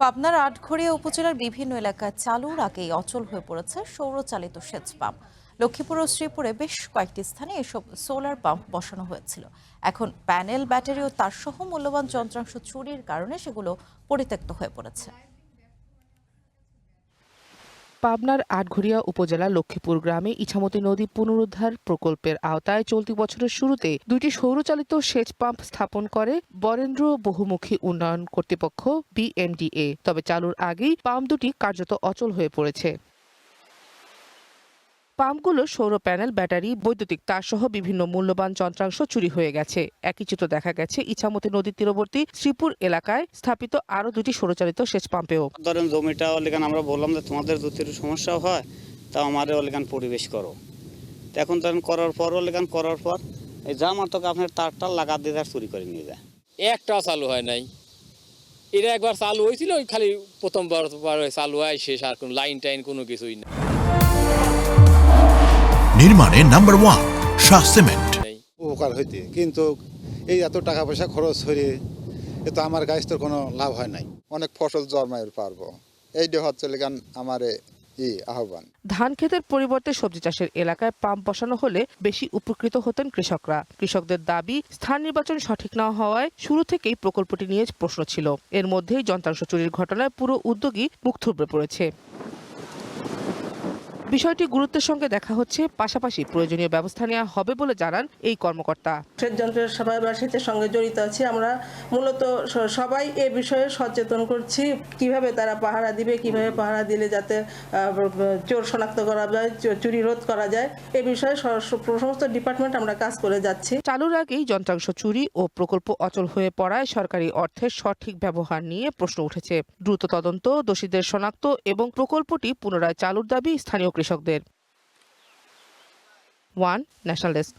পাবনার আটঘরিয়া উপজেলার বিভিন্ন এলাকায় চালুর আগেই অচল হয়ে পড়েছে সৌরচালিত সেচ পাম্প। লক্ষ্মীপুর ও শ্রীপুরে বেশ কয়েকটি স্থানে এসব সোলার পাম্প বসানো হয়েছিল। এখন প্যানেল, ব্যাটারি ও তারসহ মূল্যবান যন্ত্রাংশ চুরির কারণে সেগুলো পরিত্যক্ত হয়ে পড়েছে। পাবনার আটঘরিয়া উপজেলার লক্ষ্মীপুর গ্রামে ইছামতি নদী পুনরুদ্ধার প্রকল্পের আওতায় চলতি বছরের শুরুতে দুইটি সৌরচালিত সেচ পাম্প স্থাপন করে বরেন্দ্র বহুমুখী উন্নয়ন কর্তৃপক্ষ BMDA। তবে চালুর আগেই পাম্প দুটি কার্যত অচল হয়ে পড়েছে। পাম্পগুলো সৌর প্যানেল, ব্যাটারি, বৈদ্যুতিক তারসহ বিভিন্ন মূল্যবান যন্ত্রাংশ চুরি হয়ে গেছে। একই চিত্র দেখা গেছে ইছামতি নদীর তীরবর্তী শ্রীপুর এলাকায় স্থাপিত আরো দুটি সৌরচালিত সেচ পাম্পেও। ধরেন জমিটা ওলিগান আমরা বললাম যে তোমাদের যদি সমস্যা হয় তা আমাদের ওলিগান পরিবেশ করো। এখন ধরেন করার পর ওলিগান করার পর এই যা মাত্রকে আপনার তারটা লাগা দিয়ে তার চুরি করে নিয়ে যায়। একটাও চালু হয় নাই। এটা একবার চালু হয়েছিল, ওই খালি প্রথমবার চালু হয়, শেষ। আর কোনো লাইন টাইন কোনো কিছুই না। নির্মাণে নাম্বার 1 শাহ সিমেন্ট। উপকার হইতে কিন্তু এই এত টাকা পয়সা খরচ হয়ে তো আমার গাছ তো কোনো লাভ হয় নাই। অনেক ফসল জন্মাইতে পারবো, এইটা হচ্ছে আমার আহ্বান। ধান ক্ষেতের পরিবর্তে সবজি চাষের এলাকায় পাম্প বসানো হলে বেশি উপকৃত হতেন কৃষকরা। কৃষকদের দাবি, স্থান নির্বাচন সঠিক না হওয়ায় শুরু থেকেই প্রকল্পটি নিয়ে প্রশ্ন ছিল। এর মধ্যেই যন্ত্রাংশ চুরির ঘটনায় পুরো উদ্যোগই মুখ থুবড়ে পড়েছে। বিষয়টি গুরুত্বের সঙ্গে দেখা হচ্ছে, পাশাপাশি প্রয়োজনীয় ব্যবস্থা নেওয়া হবে বলে জানান এই কর্মকর্তা। সেচ যন্ত্রের সবাই বা সেচের সঙ্গে জড়িত আছি, আমরা মূলত সবাই এ বিষয়ে সচেতন করছি। কিভাবে তারা পাহারা দিবে, কিভাবে পাহারা দিলে যাতে চোর শনাক্ত করা যায়, চুরি রোধ করা যায়, এ বিষয়ে সমস্ত ডিপার্টমেন্ট আমরা কাজ করে যাচ্ছি। চালুর আগেই যন্ত্রাংশ চুরি ও প্রকল্প অচল হয়ে পড়ায় সরকারি অর্থের সঠিক ব্যবহার নিয়ে প্রশ্ন উঠেছে। দ্রুত তদন্ত, দোষীদের শনাক্ত এবং প্রকল্পটি পুনরায় চালুর দাবি স্থানীয় কৃষকদের। One national desk.